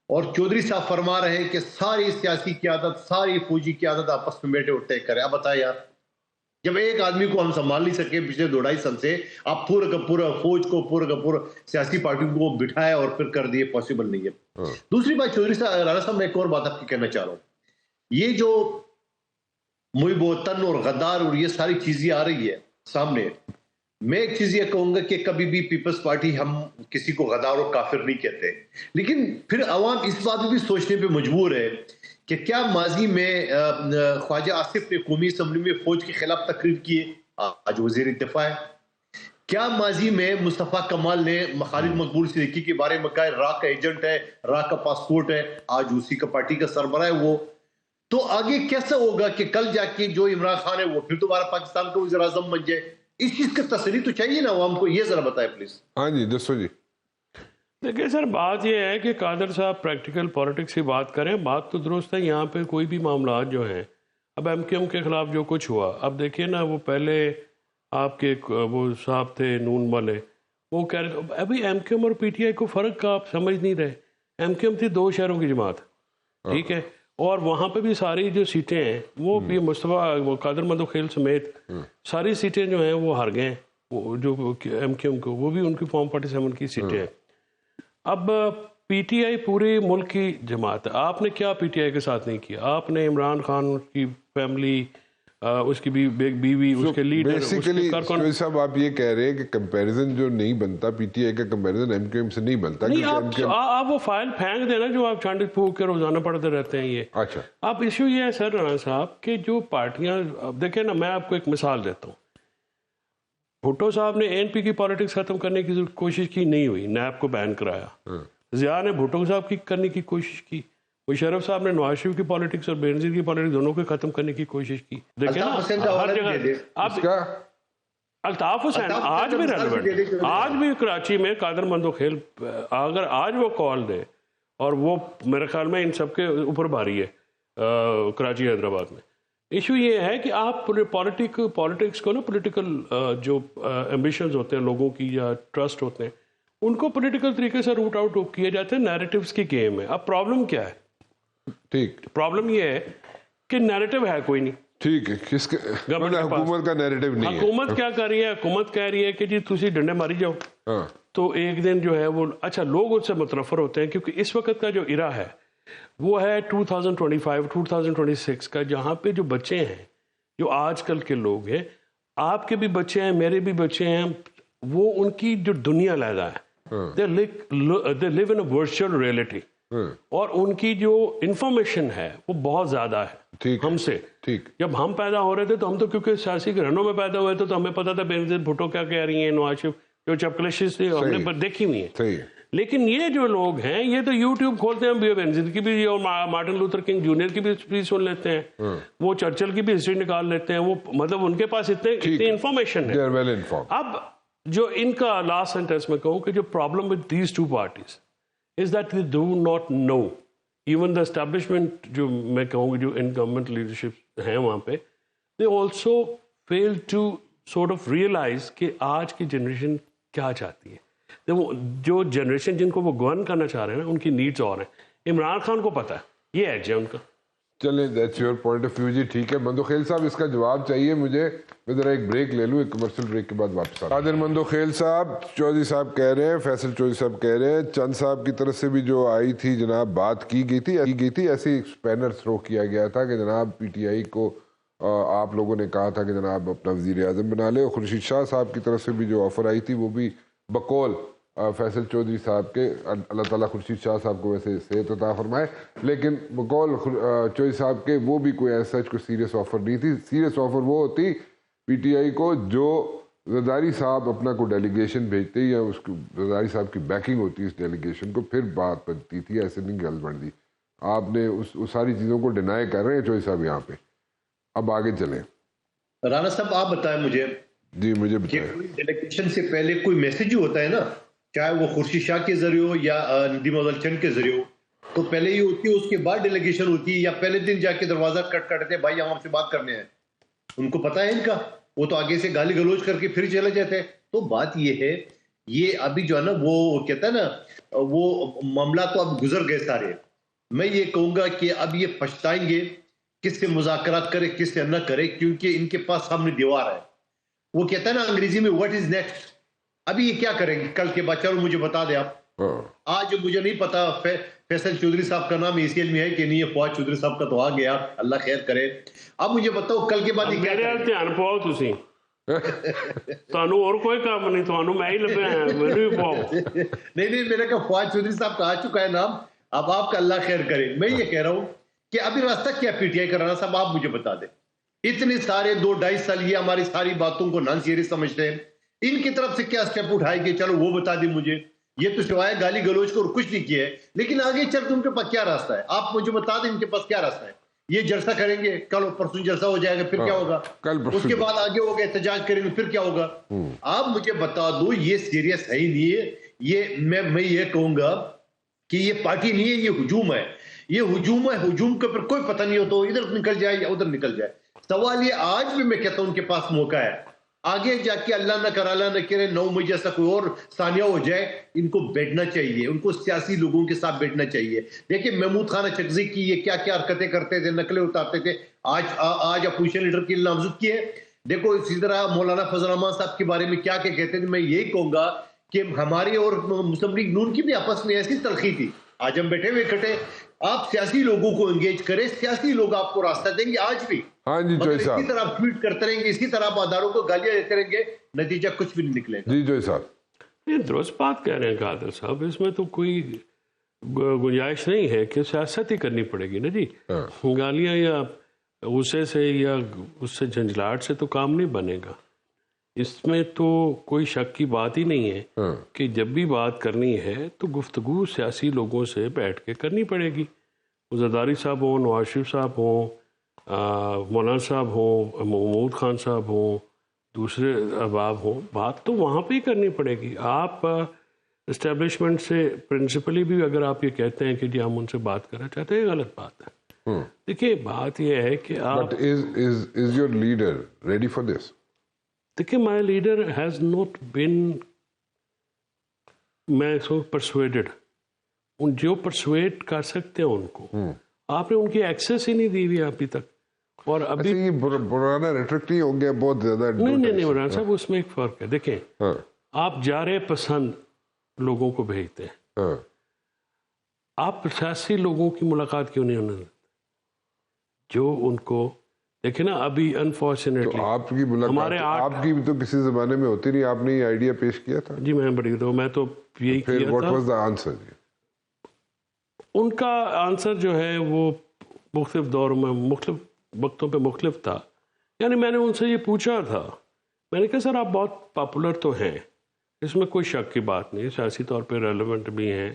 اور چودھری صاحب فرما رہے ہیں کہ ساری سیاسی قیادت, ساری فوجی قیادت آپس میں بیٹھے اٹھے کریں. اب بتائیں یار, جب ایک آدمی کو ہم سنبھال نہیں سکے پچھلے 2-2.5 سال سے, آپ پورا کا پورا فوج کو, پورا کا پورا سیاسی پارٹی کو بٹھایا اور پھر کر دیے, پاسبل نہیں ہے. دوسری بات چودھری صاحب, رانا صاحب میں ایک اور بات آپ کو کہنا چاہ رہا ہوں, یہ جو محب وطن اور غدار اور یہ ساری چیزیں آ رہی ہے سامنے, میں ایک چیز یہ کہوں گا کہ کبھی بھی پیپلز پارٹی ہم کسی کو غدار اور کافر نہیں کہتے, لیکن پھر عوام اس بات میں بھی سوچنے پہ مجبور ہے کہ کیا ماضی میں خواجہ آصف نے قومی اسمبلی میں فوج کے خلاف تقریر کی ہے, آج وزیر دفاع ہے. کیا ماضی میں مصطفیٰ کمال نے خالد مقبول صدیقی کے بارے میں کہا را کا ایجنٹ ہے, را کا پاسپورٹ ہے, آج اسی کا پارٹی کا سربراہ ہے وہ. تو آگے کیسا ہوگا کہ کل جا کے جو عمران خان ہے وہ پھر دوبارہ پاکستان کا وزیر اعظم بن جائے؟ اس چیز کا تسلی تو چاہیے نا عوام کو, یہ ذرا بتائیں پلیز. ہاں جی دسو جی. دیکھیں سر, بات یہ ہے کہ قادر صاحب پریکٹیکل پولیٹکس کی بات کریں, بات تو درست ہے. یہاں پہ کوئی بھی معاملات جو ہیں, اب ایم کیو ایم کے خلاف جو کچھ ہوا, اب دیکھیے نا, وہ پہلے آپ کے وہ صاحب تھے نون والے, وہ کہہ رہے تھے ابھی ایم کیو ایم اور پی ٹی آئی کو فرق کا آپ سمجھ نہیں رہے. ایم کیو ایم تھی 2 شہروں کی جماعت, ٹھیک ہے, اور وہاں پہ بھی ساری جو سیٹیں ہیں وہ بھی مصطفیٰ قادر مندو خیل سمیت ساری سیٹیں جو ہیں وہ ہار گئے ہیں, وہ جو ایم کیو ایم کو, وہ بھی ان کی فارم 47 کی سیٹیں ہیں. اب پی ٹی آئی پورے ملک کی جماعت ہے. آپ نے کیا پی ٹی آئی کے ساتھ نہیں کیا؟ آپ نے عمران خان کی فیملی, اس کی بیوی, اس کے لیڈر, بیسیکلی صاحب آپ یہ کہہ رہے ہیں کہ کمپیریزن جو نہیں بنتا پی ٹی آئی کا کمپیریزن ایم کیو ایم سے نہیں بنتا. نہیں, آپ وہ فائل پھینک دینا جو آپ چانڈ پھونک کے روزانہ پڑھتے رہتے ہیں. یہ اچھا, اب ایشو یہ ہے سر رانا صاحب کہ جو پارٹیاں, اب دیکھیں نا, میں آپ کو ایک مثال دیتا ہوں. بھٹو صاحب نے این پی کی پالیٹکس ختم کرنے کی کوشش کی, نہیں ہوئی, نیب کو بین کرایا. ضیاء نے بھٹو صاحب کی کرنے کی کوشش کی, مشرف صاحب نے نواز شریف کی پالیٹکس اور بینظیر کی پالیٹکس دونوں کو ختم کرنے کی کوشش کی. دیکھیں نا ہر جگہ اب الطاف حسین آج بھی ریلیونٹ, آج بھی کراچی میں قادر مندوخیل اگر آج وہ کال دے, اور وہ میرے خیال میں ان سب کے اوپر بھاری ہے کراچی حیدرآباد میں. ایشو یہ ہے کہ آپ پالیٹکس کو نا پولیٹیکل جو ایمبیشنز ہوتے ہیں لوگوں کی یا ٹرسٹ ہوتے ہیں ان کو پولیٹیکل طریقے سے روٹ آؤٹ کیے جاتے ہیں. نیریٹیوز کی گیم ہے. اب پرابلم کیا ہے؟ ٹھیک, پرابلم یہ ہے کہ نیریٹو ہے کوئی نہیں. ٹھیک ہے, حکومت کا نیریٹو نہیں ہے. حکومت کیا کر رہی ہے؟ حکومت کہہ رہی ہے کہ جی تسی ڈنڈے ماری جاؤ. تو ایک دن جو ہے وہ اچھا لوگ ان سے متنفر ہوتے ہیں کیونکہ اس وقت کا جو ایرا ہے وہ ہے 2025 2026 کا, جہاں پہ جو بچے ہیں جو آج کل کے لوگ ہیں, آپ کے بھی بچے ہیں میرے بھی بچے ہیں, وہ ان کی جو دنیا علیحدہ ہے, they live in a virtual reality, اور ان کی جو انفارمیشن ہے وہ بہت زیادہ ہے ہم سے. جب ہم پیدا ہو رہے تھے تو ہم تو کیونکہ سیاسی گھرانوں میں پیدا ہوئے تھے تو ہمیں پتا تھا بینظیر بھٹو کیا کہہ رہی ہیں, نواز شریف جو چپکلشز تھی ہم نے دیکھی ہوئی ہیں. لیکن یہ جو لوگ ہیں یہ تو یوٹیوب کھولتے ہیں, بینظیر کی بھی اور مارٹن لوتھر کنگ جونیئر کی بھی اسپیچ سن لیتے ہیں, وہ چرچل کی بھی ہسٹری نکال لیتے ہیں, وہ مطلب ان کے پاس اتنی انفارمیشن ہے. اب جو ان کا لاسٹ سینٹینس میں کہوں کہ جو problem with these two parties is that they do not know, even the establishment جو میں کہوں گی جو ان گورنمنٹ لیڈرشپ ہیں وہاں پہ, they also feel to sort of realise کہ آج کی جنریشن کیا چاہتی ہے. جو جنریشن جن کو وہ گورن کرنا چاہ رہے ہیں نا ان کی نیڈز اور ہیں. عمران خان کو پتا ہے یہ ایج ہے ان کا. چلیں that's your point of view جی, ٹھیک ہے. مندوخیل صاحب اس کا جواب چاہیے مجھے, میں ذرا ایک بریک لے لوں, ایک کمرشل بریک کے بعد واپس آ. قادر مندوخیل صاحب, چودھری صاحب کہہ رہے ہیں, فیصل چودھری صاحب کہہ رہے ہیں, چند صاحب کی طرف سے بھی جو آئی تھی جناب بات کی گئی تھی ایسی اسپینر تھرو کیا گیا تھا کہ جناب پی ٹی آئی کو آپ لوگوں نے کہا تھا کہ جناب اپنا وزیر اعظم بنا لے. خورشید شاہ صاحب کی طرف سے بھی جو آفر آئی تھی وہ بھی بقول فیصل چودھری صاحب کے, اللہ تعالیٰ خورشید شاہ صاحب کو ویسے صحت عطا فرمائے, لیکن بقول چودھری صاحب کے وہ بھی کوئی ایسا کوئی سیریس آفر نہیں تھی. سیریس آفر وہ ہوتی پی ٹی آئی کو جو زرداری صاحب اپنا کوئی ڈیلیگیشن بھیجتے یا اس کو زرداری صاحب کی بیکنگ ہوتی اس ڈیلیگیشن کو, پھر بات بنتی تھی, ایسے نہیں گل بڑھ دی. آپ نے اس ساری چیزوں کو ڈینائی کر رہے ہیں چودھری صاحب یہاں پہ. اب آگے چلیں. رانا صاحب آپ بتائیں مجھے. جی مجھے بتائیں. ڈیلیگیشن سے پہلے کوئی میسج ہوتا ہے نا, چاہے وہ خورشید شاہ کے ذریعے ہو یا ندیم افضل چند کے ذریعے ہو, تو پہلے ہی ہوتی ہے, اس کے بعد ڈیلیگیشن ہوتی ہے, یا پہلے دن جا کے دروازہ کٹ کرتے ہیں بھائی ہم آپ سے بات کرنے ہیں. ان کو پتا ہے ان کا, وہ تو آگے سے گالی گلوچ کر کے پھر چلے جاتے ہیں. تو بات یہ ہے, یہ ابھی جو ہے نا وہ کہتا ہے نا وہ معاملہ تو اب گزر گئے سارے. میں یہ کہوں گا کہ اب یہ پچھتائیں گے کس سے مذاکرات کرے کس سے نہ کرے, کیونکہ ان کے پاس سامنے دیوار ہے. وہ کہتا ہے نا انگریزی میں واٹ از نیکسٹ, ابھی یہ کیا کریں گے کل کے بعد, چلو مجھے بتا دیں آپ. آج مجھے نہیں پتا فیصل چودھری صاحب کا نام اے سی ایل میں ہے کہ نہیں ہے, فواد چودھری صاحب کا تو آ گیا, اللہ خیر کرے. اب مجھے بتاؤ کل کے بعد دھیان پاؤ تسی, تانوں اور کوئی کام نہیں, تانوں میں ہی لگا ہے, میں بھی پاؤ. نہیں میں نے کہا فواد چودھری صاحب کا آ چکا ہے نام, اب آپ کا اللہ خیر کرے. میں یہ کہہ رہا ہوں کہ ابھی راستہ کیا پی ٹی آئی کرانا صاحب آپ مجھے بتا دیں. اتنے سارے 2-2.5 سال یہ ہماری ساری باتوں کو نان سیریس سمجھتے ہیں. ان کی طرف سے کیا سٹیپ اٹھائے گے, چلو وہ بتا دیں مجھے. یہ تو سوائے گالی گلوچ کو اور کچھ نہیں کیا ہے, لیکن آگے چل کے ان کے پاس کیا راستہ ہے, آپ مجھے بتا دیں ان کے پاس کیا راستہ ہے. یہ جلسہ کریں گے, کل پرسوں جلسہ ہو جائے گا, پھر کیا ہوگا, اس کے بعد آگے ہوگا احتجاج کریں گے, پھر کیا ہوگا. آپ مجھے بتا دو, یہ سیریس ہے ہی نہیں ہے. یہ میں یہ کہوں گا کہ یہ پارٹی نہیں ہے, یہ ہجوم ہے. یہ ہجوم ہے, ہجوم کے پر کوئی پتہ نہیں ہوتا, ادھر نکل جائے یا ادھر نکل جائے. سوال یہ آج بھی میں کہتا ہوں ان کے پاس موقع ہے, آگے جا کے اللہ نہ کرے اللہ نہ کرے 9 مئی جیسا کوئی اور ثانیہ ہو جائے, ان کو بیٹھنا چاہیے, ان کو سیاسی لوگوں کے ساتھ بیٹھنا چاہیے. دیکھیں محمود خان چکزی کی یہ کیا کیا حرکتیں کرتے تھے, نقلیں اتارتے تھے, آج اپوزیشن لیڈر کی نامزد کی ہے. دیکھو اسی طرح مولانا فضل الرحمان صاحب کے بارے میں کیا کہتے تھے. میں یہی کہوں گا کہ ہماری اور مسلم لیگ نون کی بھی آپس میں ایسی تلخی تھی, آج ہم بیٹھے ہوئے اکٹھے. آپ سیاسی لوگوں کو انگیج کریں, سیاسی لوگ آپ کو راستہ دیں گے آج بھی. ہاں جی جوئی صاحب, اسی طرح آپ ٹویٹ کرتے رہیں گے, اسی طرح آپ اداروں کو گالیاں دیتے رہیں گے, نتیجہ کچھ بھی نہیں نکلے گا. جی جوئی صاحب, یہ درست بات کہہ رہے ہیں قادر صاحب, اس میں تو کوئی گنجائش نہیں ہے کہ سیاست ہی کرنی پڑے گی نا جی. گالیاں یا غصے سے یا اس سے جھنجھلاہٹ سے تو کام نہیں بنے گا. اس میں تو کوئی شک کی بات ہی نہیں ہے کہ جب بھی بات کرنی ہے تو گفتگو سیاسی لوگوں سے بیٹھ کے کرنی پڑے گی. زرداری صاحب ہوں, نواز شریف صاحب ہوں, مولانا صاحب ہوں, محمود خان صاحب ہوں, دوسرے احباب ہوں, بات تو وہاں پہ ہی کرنی پڑے گی. آپ اسٹیبلشمنٹ سے پرنسپلی بھی اگر آپ یہ کہتے ہیں کہ جی ہم ان سے بات کرنا چاہتے ہیں, یہ غلط بات ہے. دیکھیے بات یہ ہے کہ آپ is your leader ready for this? دیکھیے مائی لیڈر ہیز ناٹ بین, میں سو پرسویڈڈ, جو پرسویڈ کر سکتے ہیں ان کو, آپ نے ان کی ایکسیس ہی نہیں دی ہوئی ابھی تک. اور ابھی یہ پرانا ریٹرک نہیں ہو گیا بہت زیادہ؟ نہیں مولانا صاحب, اس میں ایک فرق ہے. دیکھیں آپ جارے پسند لوگوں کو بھیجتے ہیں, آپ سیاسی لوگوں کی ملاقات کیوں نہیں ہونے جو ان کو دیکھیں نا. ابھی انفارچونیٹلی آپ کی ملاقات آپ کی تو کسی زمانے میں ہوتی نہیں, آپ نے یہ آئیڈیا پیش کیا تھا. جی میں بڑی دو, میں تو یہی کیا تھا. what was the answer? ان کا آنسر جو ہے وہ مختلف دور میں مختلف وقتوں پہ مختلف تھا. یعنی میں نے ان سے یہ پوچھا تھا, میں نے کہا سر آپ بہت پاپولر تو ہیں, اس میں کوئی شک کی بات نہیں, سیاسی طور پہ ریلیونٹ بھی ہیں.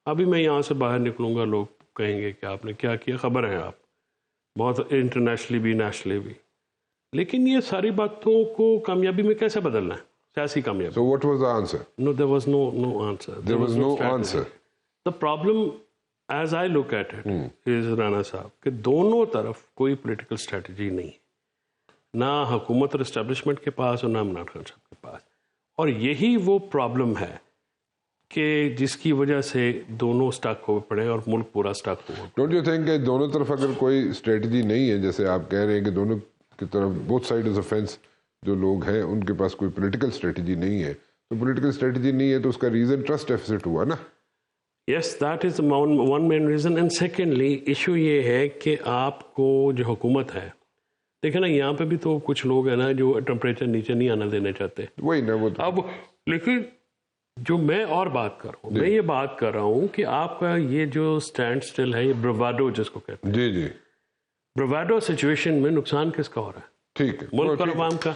ابھی میں یہاں سے باہر نکلوں گا لوگ کہیں گے کہ آپ نے کیا کیا, خبر ہے آپ بہت انٹرنیشنلی بھی نیشنلی بھی, لیکن یہ ساری باتوں کو کامیابی میں کیسے بدلنا ہے, سیاسی کامیابی. So what was the answer? No, there was no answer. There was no answer. The problem as I look at it is Rana صاحب کہ دونوں طرف کوئی پولیٹیکل اسٹریٹجی نہیں, نہ حکومت اور اسٹیبلشمنٹ کے پاس اور نہ عمران خان صاحب کے پاس. اور یہی وہ پرابلم ہے کہ جس کی وجہ سے دونوں سٹک ہو پڑے اور ملک پورا سٹک ہوا. ڈونٹ یو تھنک کہ دونوں طرف اگر کوئی اسٹریٹجی نہیں ہے, جیسے آپ کہہ رہے ہیں کہ دونوں کی طرف both side of the fans جو لوگ ہیں ان کے پاس کوئی پولیٹیکل اسٹریٹجی نہیں ہے, تو پولیٹیکل اسٹریٹجی نہیں ہے تو اس کا ریزن ٹرسٹ ڈیفیسٹ ہوا نا. Yes that is one main reason. And secondly issue یہ ہے کہ آپ کو جو حکومت ہے, دیکھیں نا یہاں پہ بھی تو کچھ لوگ ہیں نا جو ٹیمپریچر نیچے نہیں آنا دینا چاہتے. وہی نا وہ اب لیکن جو میں اور بات کر رہا ہوں, میں یہ بات کر رہا ہوں کہ آپ کا یہ جو اسٹینڈ اسٹل ہے, یہ بروواڈو جس کو کہتے ہیں, جی جی بروواڈو سچویشن میں نقصان کس کا ہو رہا ہے؟ ٹھیک ہے, ملک اور عوام کا.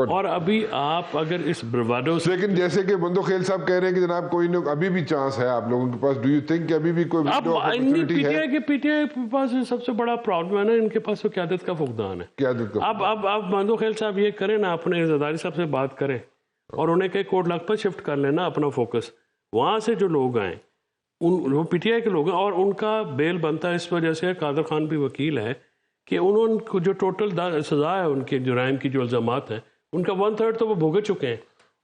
اور ابھی آپ اگر اس بروواڈو, لیکن جیسے کہ بندو خیل صاحب کہہ رہے ہیں کہ جناب کوئی ابھی بھی چانس ہے آپ لوگوں کے پاس, ڈو یو تھنک کہ ابھی بھی کوئی ونڈو آف اپورچونٹی ہے؟ پی ٹی آئی کے پاس سب سے بڑا پرابلم ہے نا, ان کے پاس تو قیادت کا فقدان ہے. قیادت کا اب بندو خیل صاحب یہ کریں نا, اپنے زرداری صاحب سے بات کریں اور انہیں کہ کوٹ لکھپت شفٹ کر لینا اپنا فوکس. وہاں سے جو لوگ آئیں وہ پی ٹی آئی کے لوگ ہیں, اور ان کا بیل بنتا ہے اس وجہ سے, قادر خان بھی وکیل ہے, کہ انہوں کو جو ٹوٹل سزا ہے ان کے جرائم کی جو الزامات ہیں ان کا 1/3 تو وہ بھگت چکے ہیں.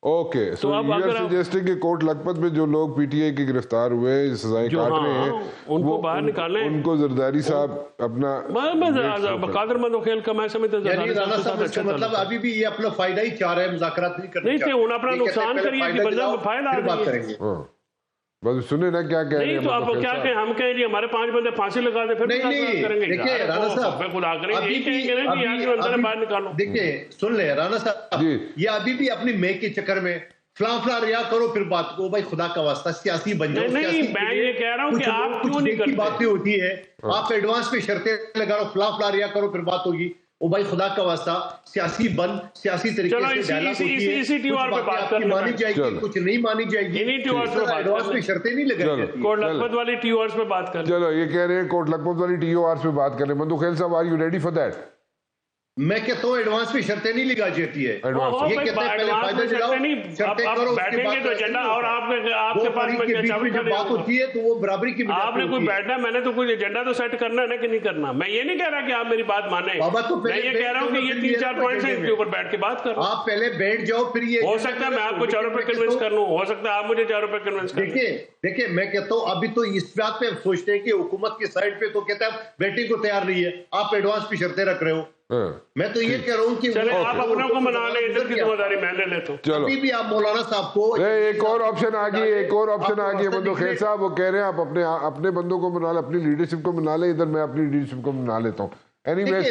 Okay, so you are suggesting کہ کوٹ لکھپت میں جو لوگ پی ٹی آئی کے گرفتار ہوئے, سزائیں کاٹ رہے ہیں, ان کو باہر نکالیں. ان کو زرداری صاحب اپنا قادر مندو خیل کا میں سمجھتا ہوں مطلب ابھی بھی یہ اپنا فائدہ ہی چاہ رہے ہیں, مذاکرات نہیں کرنے نہیں, انہیں اپنا نقصان کریے کہ بدلہ میں فائدہ کریں گے. بس سنیں نا کیا کہہ رہے ہیں. تو آپ کیا کہیں, ہم کہیں جی ہمارے 5 بندے پھانسی لگا دیں, پھر کریں گے. دیکھیں رانا صاحب, دیکھیں سن لیں رانا صاحب, یہ ابھی بھی اپنی میں کے چکر میں فلاں ریا کرو, پھر بات کو بھائی خدا کا واسطہ سیاسی بن جاؤ. نہیں, میں یہ کہہ رہا ہوں کہ آپ کیوں نہیں کرتے, باتیں ہوتی ہے آپ ایڈوانس پہ شرطیں لگا رہو, فلاں ریا کرو پھر بات ہوگی. او بھائی خدا کا واسطہ سیاسی بن, سیاسی طریقے سے ڈائلاگ ہوتی ہے, اسی ٹی آر پہ بات کریں, مانی جائے گی کچھ نہیں مانی جائے گی, ایڈوانس پہ شرطیں نہیں لگائی جاتی. کوٹ لکھپت والی ٹی آرز پہ بات کریں. چلو یہ کہہ رہے ہیں کوٹ لکھپت والی ٹی آرز پہ بات کریں. مندو خیل صاحب, are you ready for that? میں کہتا ہوں ایڈوانس پہ شرطیں نہیں لگا جاتی ہے, یہ کہتے ہیں پہلے فائدہ دلاؤ, شرطیں کرو, بیٹھیں گے تو ایجنڈا, اور آپ کے پاس جب بات ہوتی ہے تو وہ برابری کی آپ نے کوئی بیٹھنا, میں نے تو کوئی ایجنڈا تو سیٹ کرنا ہے نا کہ نہیں کرنا. میں یہ نہیں کہہ رہا کہ آپ میری بات مانیں, میں یہ کہہ رہا ہوں کہ یہ 3-4 پوائنٹس ہیں, ان کے اوپر بیٹھ کے بات کرو. آپ پہلے بیٹھ جاؤ, پھر یہ ہو سکتا ہے میں آپ کو 4 روپے کنونس کر لوں, ہو سکتا ہے آپ مجھے 4 روپے کنونس کر لیں. دیکھیں میں کہتا ہوں ابھی تو اس بات پہ سوچتے ہیں کہ حکومت کی سائڈ پہ تو کہتا ہے بیٹھنے کو تیار نہیں ہے, آپ ایڈوانس پہ شرطیں رکھ رہے ہو. میں تو یہ کہہ رہا ہوں کہ چلے آپ اپنوں کو منا لیں, ادھر کی ذمہ داری میں لے لیتا ہوں. ابھی بھی آپ مولانا صاحب کو ایک اور آپشن آ گئی, ایک اور آپشن آ گئی. مندو خیل صاحب وہ کہہ رہے ہیں آپ اپنے بندوں کو منا لیں, اپنی لیڈرشپ کو منا لیں, ادھر میں اپنی لیڈرشپ کو منا لیتا ہوں.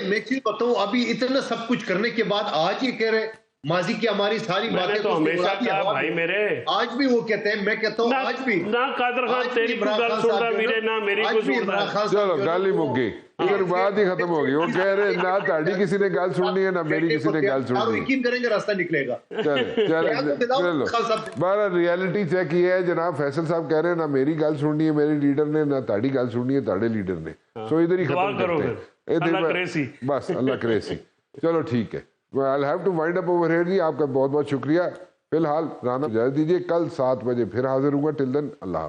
میں چیز بتاؤں, ابھی اتنا سب کچھ کرنے کے بعد آج یہ کہہ رہے ماضی کی ہماری ساری میں نے باتیں تو ہمیشہ کہا بھائی میرے، آج بھی وہ کہتے ہیں، میں کہتا ہوں آج بھی نہ قادر خان تیری کو گل سنتا ویرے نہ میری کو سنتا. چلو گل ہی مک گئی، ادھر بات ہی ختم ہو گئی. وہ کہہ رہے نہ تہاڈی کسی نے گل سننی ہے نہ میری کسی نے گل سننی ہے. یقین کریں گے راستہ نکلے گا. چلو بارہ ریالٹی چیک یہ ہے جناب. فیصل صاحب کہہ رہے ہیں نہ میری گل سننی ہے میرے لیڈر نے، نہ تہاڈی گل سننی ہے تہاڈے لیڈر نے. سو ادھر ہی ختم کرتے ہیں. بس اللہ کرے سی. چلو ٹھیک ہے. I'll have to wind up over here جی. آپ کا بہت بہت شکریہ. فی الحال رانا اجازت دیجیے، کل 7 بجے پھر حاضر ہوں گا. ٹل دین اللہ حافظ.